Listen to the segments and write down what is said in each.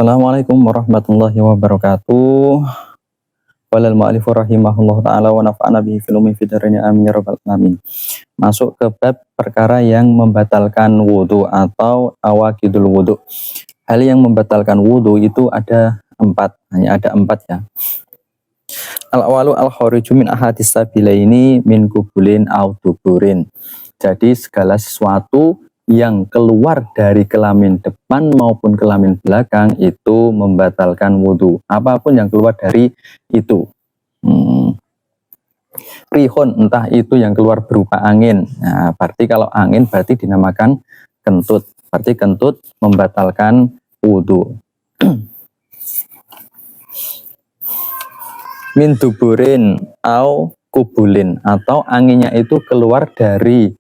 Assalamualaikum warahmatullahi wabarakatuh. Walal mu'alifu rahimahullah ta'ala wa nafa'ana bihi fil umi fidarini amin ya rabbal alamin. Masuk ke bab perkara yang membatalkan wudhu atau awaqidul wudhu. Hal yang membatalkan wudhu itu ada empat, hanya ada empat ya. Al-awalu al-khariju min ahadis sabilaini min kubulin au duburin. Jadi segala sesuatu yang keluar dari kelamin depan maupun kelamin belakang itu membatalkan wudhu. Apapun yang keluar dari itu. Rihun, entah itu yang keluar berupa angin. Nah, berarti kalau angin berarti dinamakan kentut. Berarti kentut membatalkan wudhu. Min duburin au kubulin, atau anginnya itu keluar dari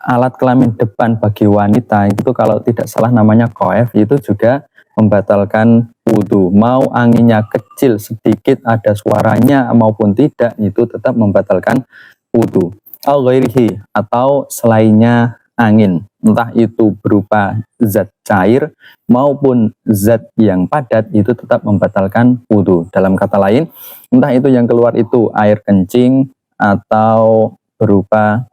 alat kelamin depan bagi wanita, itu kalau tidak salah namanya koef, itu juga membatalkan wudhu. Mau anginnya kecil sedikit ada suaranya maupun tidak, itu tetap membatalkan wudhu. Au ghairihi, atau selainnya angin, entah itu berupa zat cair maupun zat yang padat, itu tetap membatalkan wudhu. Dalam kata lain, entah itu yang keluar itu air kencing atau berupa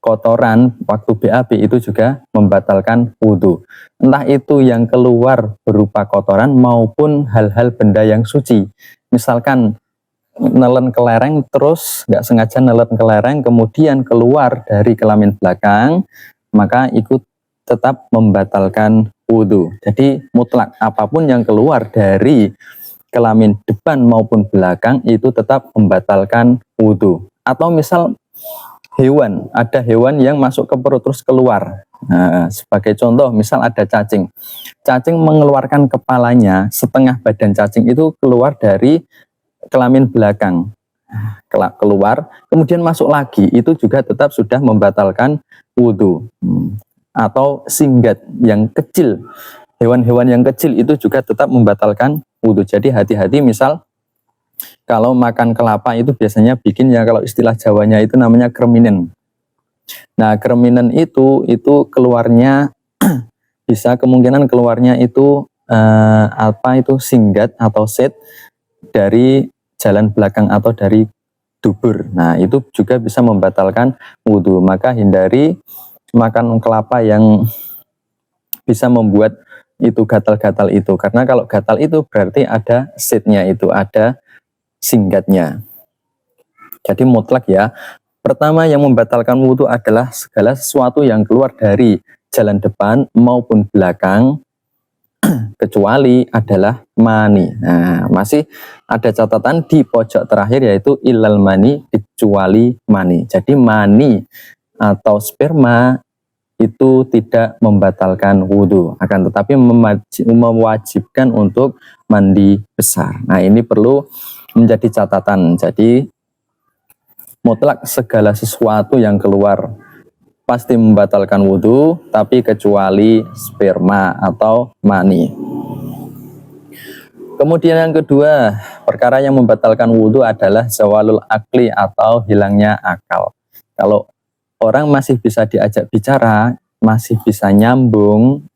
kotoran waktu BAB, itu juga membatalkan wudhu. Entah itu yang keluar berupa kotoran maupun hal-hal benda yang suci. Misalkan nelen kelereng, terus nggak sengaja nelen kelereng kemudian keluar dari kelamin belakang, maka ikut tetap membatalkan wudhu. Jadi mutlak apapun yang keluar dari kelamin depan maupun belakang itu tetap membatalkan wudhu. Atau misal hewan, ada hewan yang masuk ke perut terus keluar. Nah, sebagai contoh, misal ada cacing. Cacing mengeluarkan kepalanya, setengah badan cacing itu keluar dari kelamin belakang. Keluar, kemudian masuk lagi, itu juga tetap sudah membatalkan wudhu. Atau singgat yang kecil, hewan-hewan yang kecil itu juga tetap membatalkan wudhu. Jadi hati-hati, misal kalau makan kelapa itu biasanya bikin ya, kalau istilah Jawanya itu namanya kreminen. Nah, kreminen itu keluarnya bisa kemungkinan keluarnya itu singgat atau set dari jalan belakang atau dari dubur. Nah, itu juga bisa membatalkan wudhu. Maka hindari makan kelapa yang bisa membuat itu gatal-gatal itu. Karena kalau gatal itu berarti ada setnya, itu ada singgatnya. Jadi mutlak ya. Pertama yang membatalkan wudhu adalah segala sesuatu yang keluar dari jalan depan maupun belakang, kecuali adalah mani. Nah, masih ada catatan di pojok terakhir, yaitu ilal mani, kecuali mani. Jadi mani atau sperma itu tidak membatalkan wudhu, akan tetapi mewajibkan untuk mandi besar. Nah, ini perlu menjadi catatan. Jadi mutlak segala sesuatu yang keluar pasti membatalkan wudhu, tapi kecuali sperma atau mani. Kemudian yang kedua, perkara yang membatalkan wudhu adalah zawalul akli atau hilangnya akal. Kalau orang masih bisa diajak bicara, masih bisa nyambung,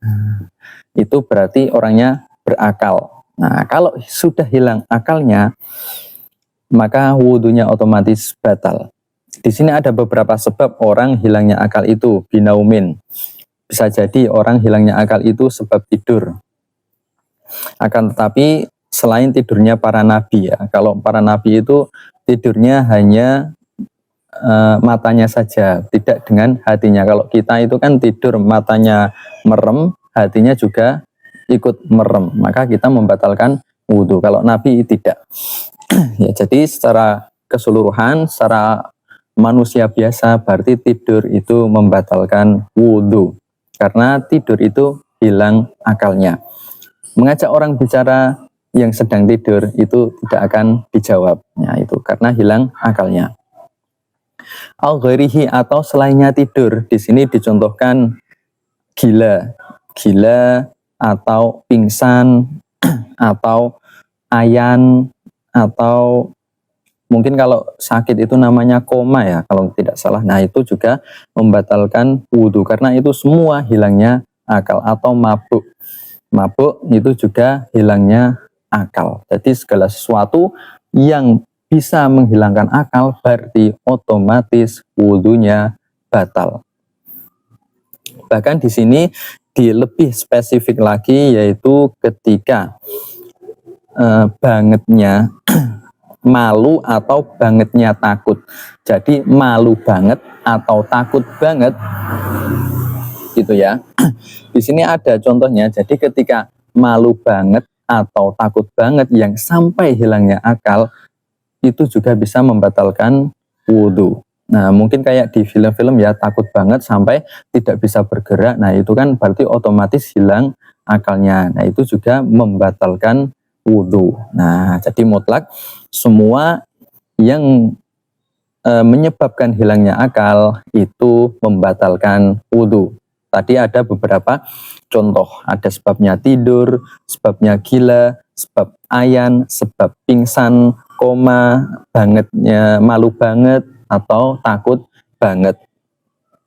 itu berarti orangnya berakal. Nah, kalau sudah hilang akalnya, maka wudhunya otomatis batal. Di sini ada beberapa sebab orang hilangnya akal itu. Binaumin, bisa jadi orang hilangnya akal itu sebab tidur. Akan tetapi selain tidurnya para nabi ya, kalau para nabi itu tidurnya hanya matanya saja, tidak dengan hatinya. Kalau kita itu kan tidur matanya merem, hatinya juga ikut merem, maka kita membatalkan wudhu. Kalau nabi tidak. Ya, jadi secara keseluruhan, secara manusia biasa, berarti tidur itu membatalkan wudhu, karena tidur itu hilang akalnya. Mengajak orang bicara yang sedang tidur itu tidak akan dijawab, ya, itu karena hilang akalnya. Al-ghairihi, atau selainnya tidur. Di sini dicontohkan gila atau pingsan atau ayan, atau mungkin kalau sakit itu namanya koma ya, kalau tidak salah. Nah, itu juga membatalkan wudhu, karena itu semua hilangnya akal, atau mabuk. mabuk itu juga hilangnya akal. Jadi segala sesuatu yang bisa menghilangkan akal berarti otomatis wudhunya batal. Bahkan di sini lebih spesifik lagi, yaitu ketika bangetnya malu atau bangetnya takut. Jadi malu banget atau takut banget gitu ya. Di sini ada contohnya. Jadi ketika malu banget atau takut banget yang sampai hilangnya akal, itu juga bisa membatalkan wudhu. Nah, mungkin kayak di film-film ya, takut banget sampai tidak bisa bergerak. Nah, itu kan berarti otomatis hilang akalnya. Nah, itu juga membatalkan wudhu. Nah, jadi mutlak semua yang menyebabkan hilangnya akal itu membatalkan wudhu. Tadi ada beberapa contoh, ada sebabnya tidur, sebabnya gila, sebab ayan, sebab pingsan, koma, bangetnya malu banget, atau takut banget,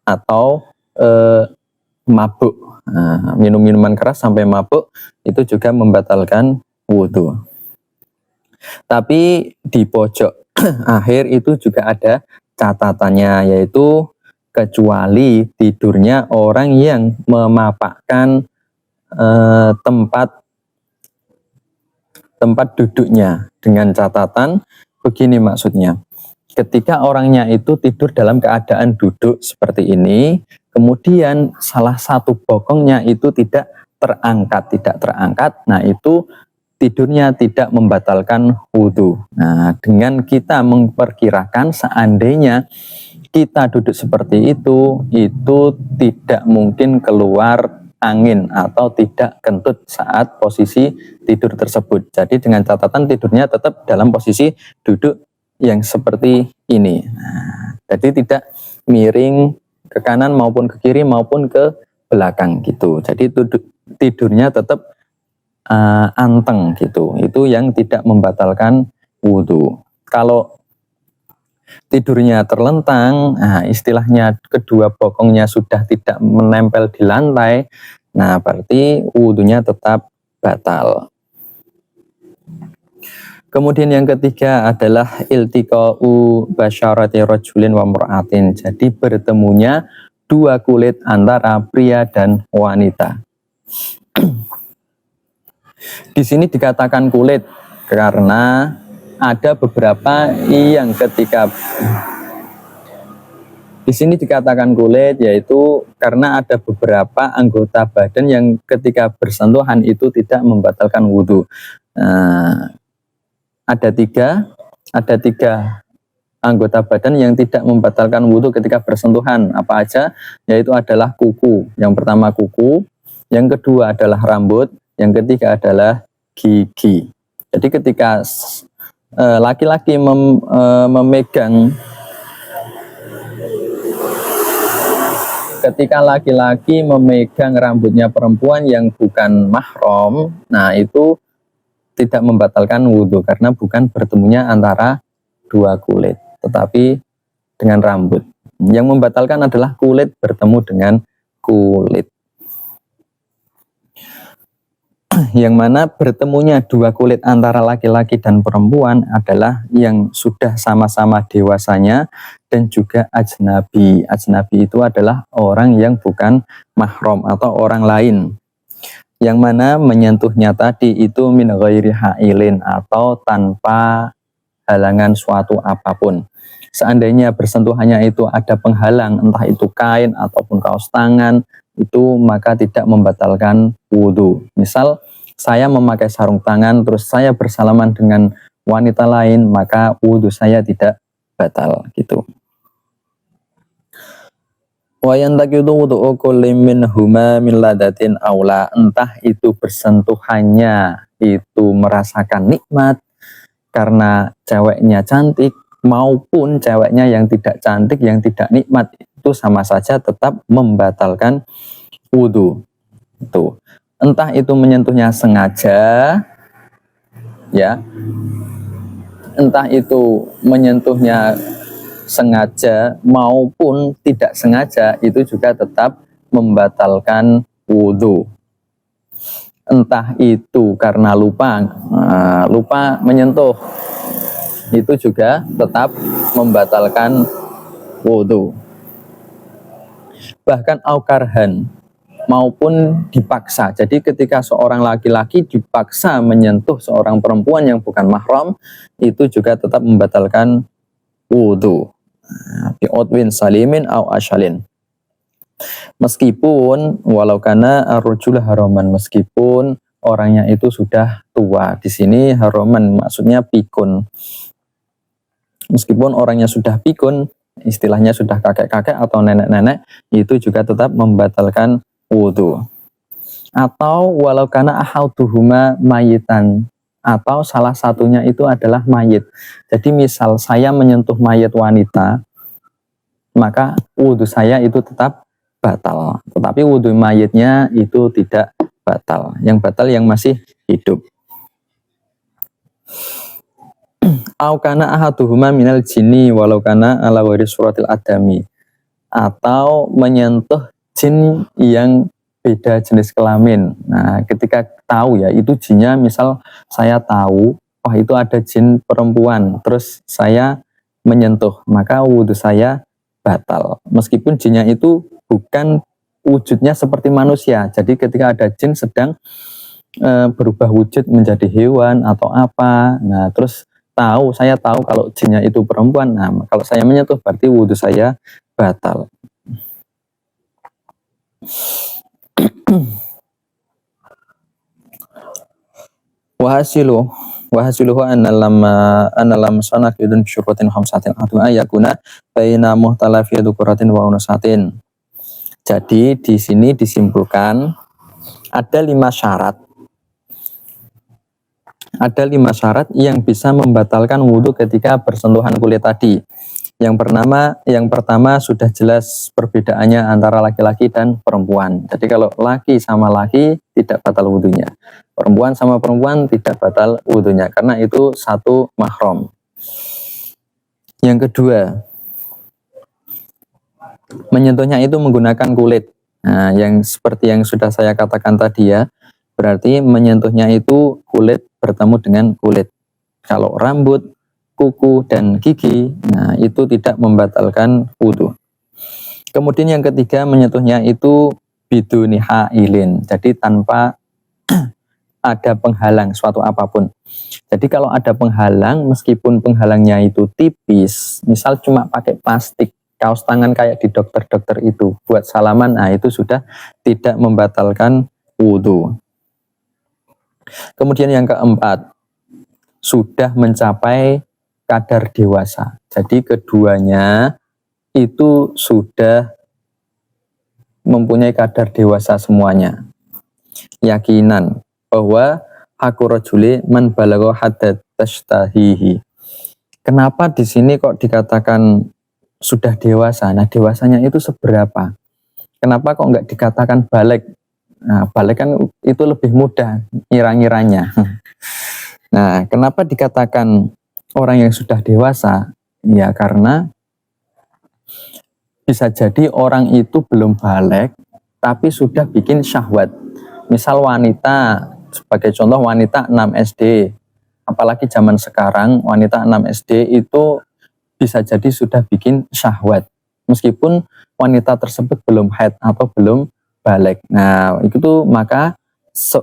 atau mabuk. Nah, minum minuman keras sampai mabuk itu juga membatalkan wudhu. Tapi di pojok akhir itu juga ada catatannya, yaitu kecuali tidurnya orang yang memapakkan tempat duduknya, dengan catatan begini maksudnya. Ketika orangnya itu tidur dalam keadaan duduk seperti ini, kemudian salah satu bokongnya itu tidak terangkat, nah itu tidurnya tidak membatalkan wudhu. Nah, dengan kita memperkirakan seandainya kita duduk seperti itu tidak mungkin keluar angin atau tidak kentut saat posisi tidur tersebut. Jadi dengan catatan tidurnya tetap dalam posisi duduk yang seperti ini. Nah, jadi tidak miring ke kanan maupun ke kiri maupun ke belakang gitu. Jadi tidurnya tetap anteng gitu. Itu yang tidak membatalkan wudhu. Kalau tidurnya terlentang, nah istilahnya kedua bokongnya sudah tidak menempel di lantai, nah berarti wudhunya tetap batal. Kemudian yang ketiga adalah iltiqa'u basyarati rajulin wa mur'atin. Jadi bertemunya dua kulit antara pria dan wanita. Di sini dikatakan kulit karena ada beberapa yang ketika di sini dikatakan kulit, yaitu karena ada beberapa anggota badan yang ketika bersentuhan itu tidak membatalkan wudhu. Ada tiga anggota badan yang tidak membatalkan wudhu ketika bersentuhan. Apa aja? Yaitu adalah kuku. Yang pertama kuku, yang kedua adalah rambut, yang ketiga adalah gigi. Jadi ketika laki-laki memegang rambutnya perempuan yang bukan mahram, nah itu tidak membatalkan wudhu karena bukan bertemunya antara dua kulit, tetapi dengan rambut. Yang membatalkan adalah kulit bertemu dengan kulit. Yang mana bertemunya dua kulit antara laki-laki dan perempuan adalah yang sudah sama-sama dewasanya dan juga ajnabi. Ajnabi itu adalah orang yang bukan mahram atau orang lain. Yang mana menyentuhnya tadi itu min ghairi ha'ilin atau tanpa halangan suatu apapun. Seandainya bersentuhannya itu ada penghalang, entah itu kain ataupun kaos tangan, itu maka tidak membatalkan wudhu. Misal saya memakai sarung tangan terus saya bersalaman dengan wanita lain, maka wudhu saya tidak batal gitu. Wa yantaqidu wudhu kulli minhuma min ladatin aula, entah itu bersentuhannya itu merasakan nikmat karena ceweknya cantik maupun ceweknya yang tidak cantik, yang tidak nikmat, itu sama saja tetap membatalkan wudhu. Itu entah itu menyentuhnya sengaja, ya, entah itu menyentuhnya sengaja maupun tidak sengaja, itu juga tetap membatalkan wudhu. entah itu karena lupa menyentuh, itu juga tetap membatalkan wudhu. Bahkan aukarhan, maupun dipaksa. Jadi ketika seorang laki-laki dipaksa menyentuh seorang perempuan yang bukan mahram, itu juga tetap membatalkan wudhu. Bi'udwin salimin au asyalin. Meskipun walau kana ar-rajul haraman, meskipun orangnya itu sudah tua. Di sini haraman maksudnya pikun. Meskipun orangnya sudah pikun, istilahnya sudah kakek-kakek atau nenek-nenek, itu juga tetap membatalkan wudhu. Atau walau kana ahauduhuma mayitan, atau salah satunya itu adalah mayit. Jadi misal saya menyentuh mayit wanita, maka wudhu saya itu tetap batal. Tetapi wudhu mayitnya itu tidak batal. Yang batal yang masih hidup. Au kana ahaduhuma minal jinni walau kana ala wari suratil adami, atau menyentuh jin yang beda jenis kelamin. Nah, ketika tahu ya itu jinnya, misal saya tahu wah itu ada jin perempuan, terus saya menyentuh, maka wudhu saya batal. Meskipun jinnya itu bukan wujudnya seperti manusia. Jadi ketika ada jin sedang berubah wujud menjadi hewan atau apa, nah terus saya tahu kalau jinnya itu perempuan, nah kalau saya menyentuh berarti wudhu saya batal. Wahasiluhu analam sanak yudun syurutin khamsatin atu ayakuna baina muhtalafi dzukuratin wa unusatin. Jadi di sini disimpulkan ada 5 syarat. Ada 5 syarat yang bisa membatalkan wudhu ketika bersentuhan kulit tadi. Yang pertama sudah jelas perbedaannya antara laki-laki dan perempuan. Jadi kalau laki sama laki tidak batal wudhunya. Perempuan sama perempuan tidak batal wudhunya karena itu satu mahram. Yang kedua, menyentuhnya itu menggunakan kulit. Nah, yang seperti yang sudah saya katakan tadi ya, berarti menyentuhnya itu kulit bertemu dengan kulit. Kalau rambut, kuku, dan gigi, nah itu tidak membatalkan wudhu. Kemudian yang ketiga, menyentuhnya itu biduni hailin, jadi tanpa ada penghalang suatu apapun. Jadi kalau ada penghalang, meskipun penghalangnya itu tipis, misal cuma pakai plastik, kaos tangan kayak di dokter-dokter itu, buat salaman, nah itu sudah tidak membatalkan wudhu. Kemudian yang keempat, sudah mencapai kadar dewasa. Jadi keduanya itu sudah mempunyai kadar dewasa semuanya. Yakinan bahwa haku rajuli man balagha hadd tashtahihi. Kenapa di sini kok dikatakan sudah dewasa? Nah, dewasanya itu seberapa? Kenapa kok nggak dikatakan balik? Nah, balik kan itu lebih mudah ngira-ngiranya. Nah, kenapa dikatakan orang yang sudah dewasa? Ya karena bisa jadi orang itu belum balik, tapi sudah bikin syahwat. Misal wanita, sebagai contoh wanita 6 SD, apalagi zaman sekarang wanita 6 SD itu bisa jadi sudah bikin syahwat. Meskipun wanita tersebut belum haid atau belum balik. Nah, itu maka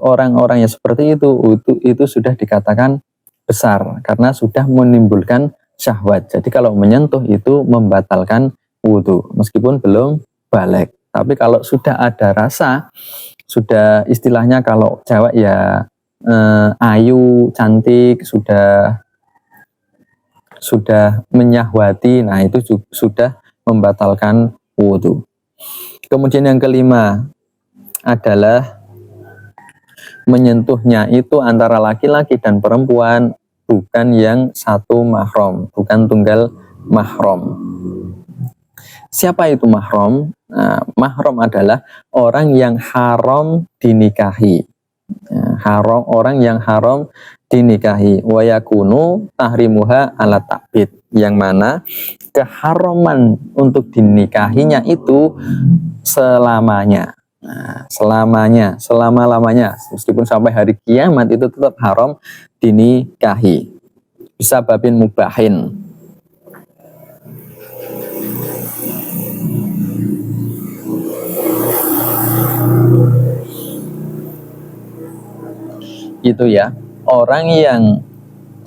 orang yang seperti itu sudah dikatakan besar karena sudah menimbulkan syahwat. Jadi kalau menyentuh itu membatalkan wudhu meskipun belum balik. Tapi kalau sudah ada rasa, sudah istilahnya kalau cewek ya ayu, cantik, sudah menyahwati, nah itu sudah membatalkan wudhu. Kemudian yang kelima adalah menyentuhnya itu antara laki-laki dan perempuan, bukan yang satu mahram, bukan tunggal mahram. Siapa itu mahram? Nah, mahram adalah orang yang haram dinikahi. Orang yang haram dinikahi. Wa yakunu tahrimuha ala ta'bid. Yang mana keharaman untuk dinikahinya itu selamanya. Nah, selamanya, selama-lamanya, meskipun sampai hari kiamat itu tetap haram dinikahi. Bisa babin mubahin. Itu ya, orang yang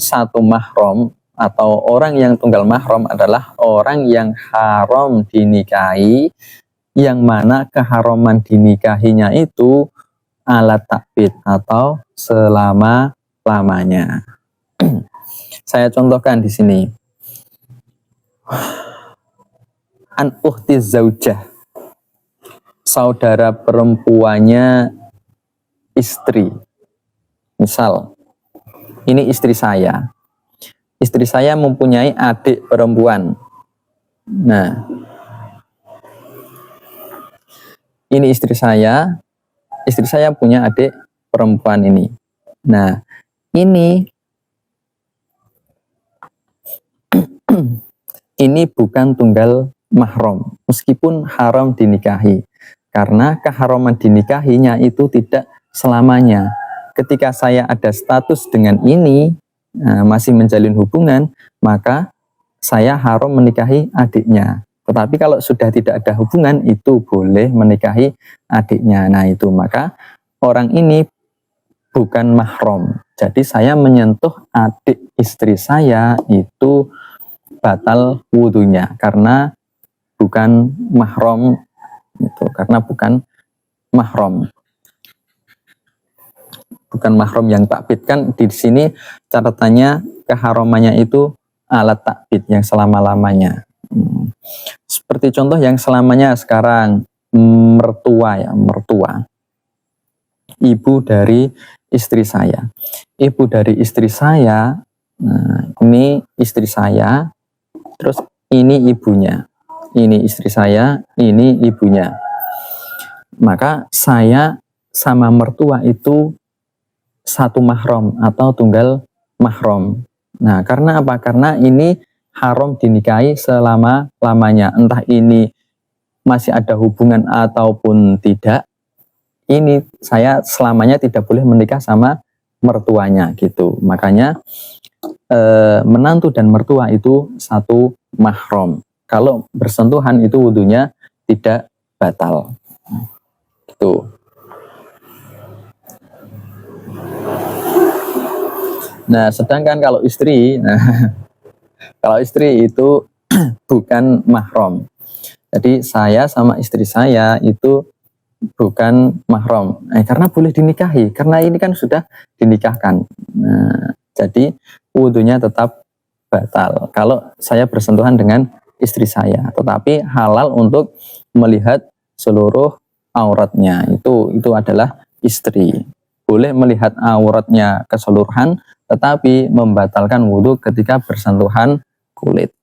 satu mahram atau orang yang tunggal mahram adalah orang yang haram dinikahi, yang mana keharaman dinikahinya itu ala takbid atau selama-lamanya. Saya contohkan di sini. An ukhti zaujah, saudara perempuannya istri. Misal, ini istri saya. Istri saya mempunyai adik perempuan. Nah, ini istri saya punya adik perempuan ini. Nah, ini bukan tunggal mahram, meskipun haram dinikahi. Karena keharaman dinikahinya itu tidak selamanya. Ketika saya ada status dengan ini, masih menjalin hubungan, maka saya haram menikahi adiknya. Tetapi kalau sudah tidak ada hubungan, itu boleh menikahi adiknya. Nah itu, maka orang ini bukan mahram. Jadi saya menyentuh adik istri saya itu batal wudhunya, karena bukan mahram. Itu karena bukan mahram. Bukan mahram yang takbid, kan di sini catatannya keharamannya itu alat takbid yang selama-lamanya. Seperti contoh yang selamanya sekarang, mertua ya, mertua. Ibu dari istri saya. Ibu dari istri saya, nah, ini istri saya, terus ini ibunya. Ini istri saya, ini ibunya. Maka saya sama mertua itu satu mahram atau tunggal mahram. Nah, karena apa? Karena ini haram dinikahi selama-lamanya. Entah ini masih ada hubungan ataupun tidak, ini saya selamanya tidak boleh menikah sama mertuanya gitu. Makanya menantu dan mertua itu satu mahram. Kalau bersentuhan itu wudhunya tidak batal. Gitu. Nah, sedangkan kalau istri, kalau istri itu bukan mahram. Jadi saya sama istri saya itu bukan mahram. Karena boleh dinikahi, karena ini kan sudah dinikahkan. Nah, jadi wudhunya tetap batal kalau saya bersentuhan dengan istri saya. Tetapi halal untuk melihat seluruh auratnya. Itu adalah istri. Boleh melihat auratnya keseluruhan, tetapi membatalkan wudhu ketika bersentuhan kulit.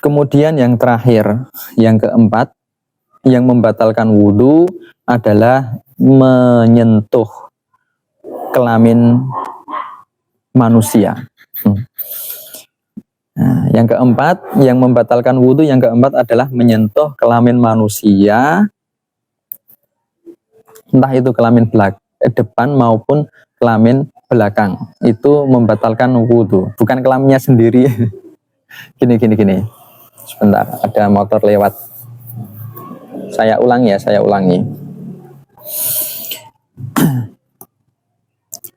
Kemudian yang terakhir, yang keempat, yang membatalkan wudhu adalah menyentuh kelamin manusia. Nah, yang keempat, yang membatalkan wudhu yang keempat adalah menyentuh kelamin manusia, entah itu kelamin depan maupun kelamin belakang. Itu membatalkan wudhu, bukan kelaminnya sendiri. Gini. Sebentar, ada motor lewat. Saya ulangi.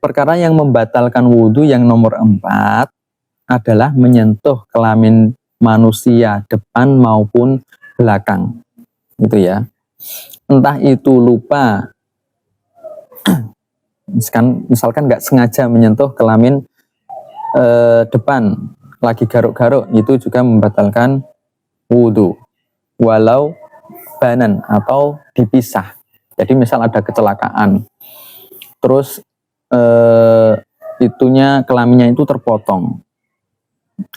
Perkara yang membatalkan wudhu yang nomor 4 adalah menyentuh kelamin manusia depan maupun belakang. Itu ya. Entah itu lupa, misalkan nggak sengaja menyentuh kelamin depan, lagi garuk-garuk, itu juga membatalkan wudhu. Walau banan atau dipisah. Jadi misal ada kecelakaan, terus itunya kelaminnya itu terpotong.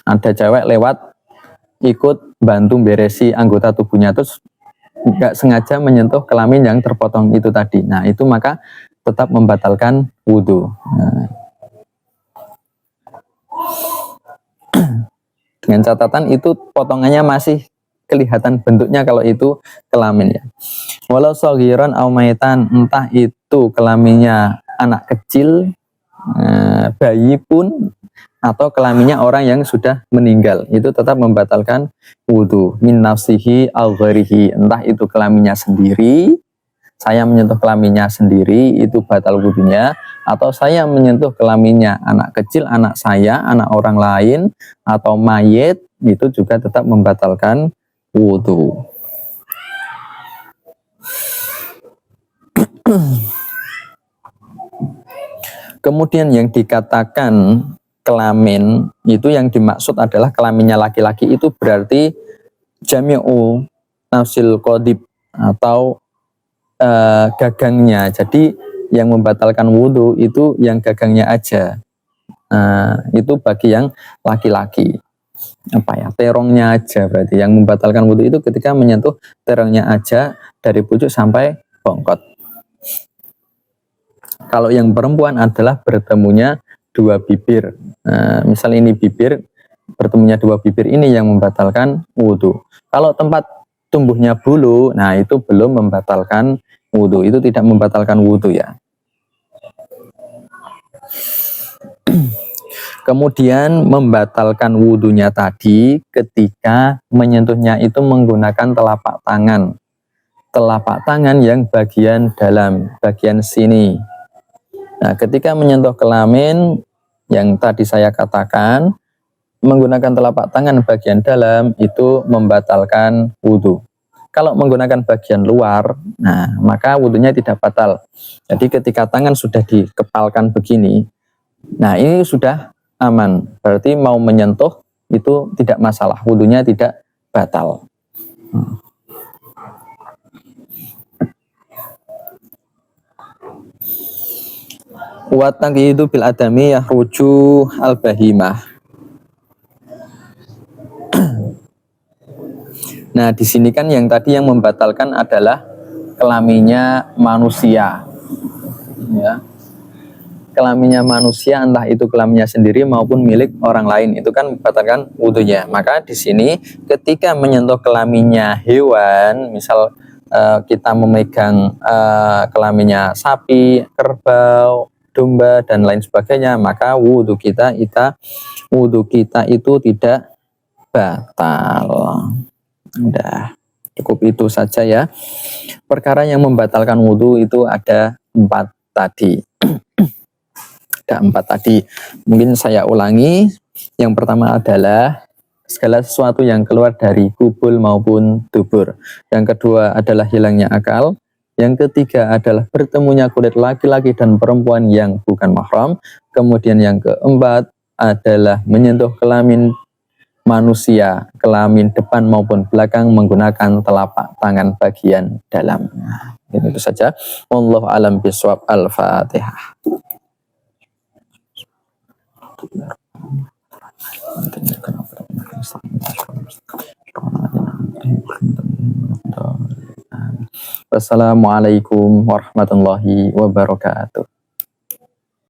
Ada cewek lewat ikut bantu beresi anggota tubuhnya, terus nggak sengaja menyentuh kelamin yang terpotong itu tadi. Nah itu maka tetap membatalkan wudhu. Nah, dengan catatan itu potongannya masih kelihatan bentuknya kalau itu kelamin ya. Walau saghiran aw maitan, entah itu kelaminnya anak kecil, bayi pun, atau kelaminnya orang yang sudah meninggal, itu tetap membatalkan wudu. Min nafsihi aw ghairihi, entah itu kelaminnya sendiri, saya menyentuh kelaminnya sendiri itu batal wudunya, atau saya menyentuh kelaminnya anak kecil, anak saya, anak orang lain, atau mayit, itu juga tetap membatalkan wudu. Kemudian yang dikatakan kelamin itu yang dimaksud adalah kelaminnya laki-laki, itu berarti jami'u nafsil qadib atau gagangnya. Jadi yang membatalkan wudhu itu yang gagangnya aja. Itu bagi yang laki-laki. Terongnya aja berarti. Yang membatalkan wudhu itu ketika menyentuh terongnya aja dari pucuk sampai bongkot. Kalau yang perempuan adalah bertemunya dua bibir. Misal ini bibir, bertemunya dua bibir ini yang membatalkan wudhu. Kalau tempat tumbuhnya bulu, nah itu belum membatalkan wudhu, itu tidak membatalkan wudhu ya. Kemudian membatalkan wudhunya tadi ketika menyentuhnya itu menggunakan telapak tangan. Telapak tangan yang bagian dalam, bagian sini. Nah, ketika menyentuh kelamin yang tadi saya katakan, menggunakan telapak tangan bagian dalam itu membatalkan wudhu. Kalau menggunakan bagian luar, nah maka wudhunya tidak batal. Jadi ketika tangan sudah dikepalkan begini, nah ini sudah aman. Berarti mau menyentuh itu tidak masalah, wudhunya tidak batal. Wa taqyidu bil adami yahruju al bahimah. Nah, di sini kan yang tadi yang membatalkan adalah kelaminnya manusia. Ya. Kelaminnya manusia, entah itu kelaminnya sendiri maupun milik orang lain, itu kan membatalkan wudhunya. Maka di sini ketika menyentuh kelaminnya hewan, misal kita memegang kelaminnya sapi, kerbau, domba dan lain sebagainya, maka wudhu kita itu tidak batal. Udah, cukup itu saja ya. Perkara yang membatalkan wudhu itu ada 4 tadi. Ada 4 tadi. Mungkin saya ulangi. Yang pertama adalah segala sesuatu yang keluar dari kubul maupun dubur. Yang kedua adalah hilangnya akal. Yang ketiga adalah bertemunya kulit laki-laki dan perempuan yang bukan mahram. Kemudian yang keempat adalah menyentuh kelamin manusia, kelamin depan maupun belakang menggunakan telapak tangan bagian dalam. Itu saja. Wallahu a'lam bishawab. Al-Fatihah. Wassalamualaikum warahmatullahi wabarakatuh.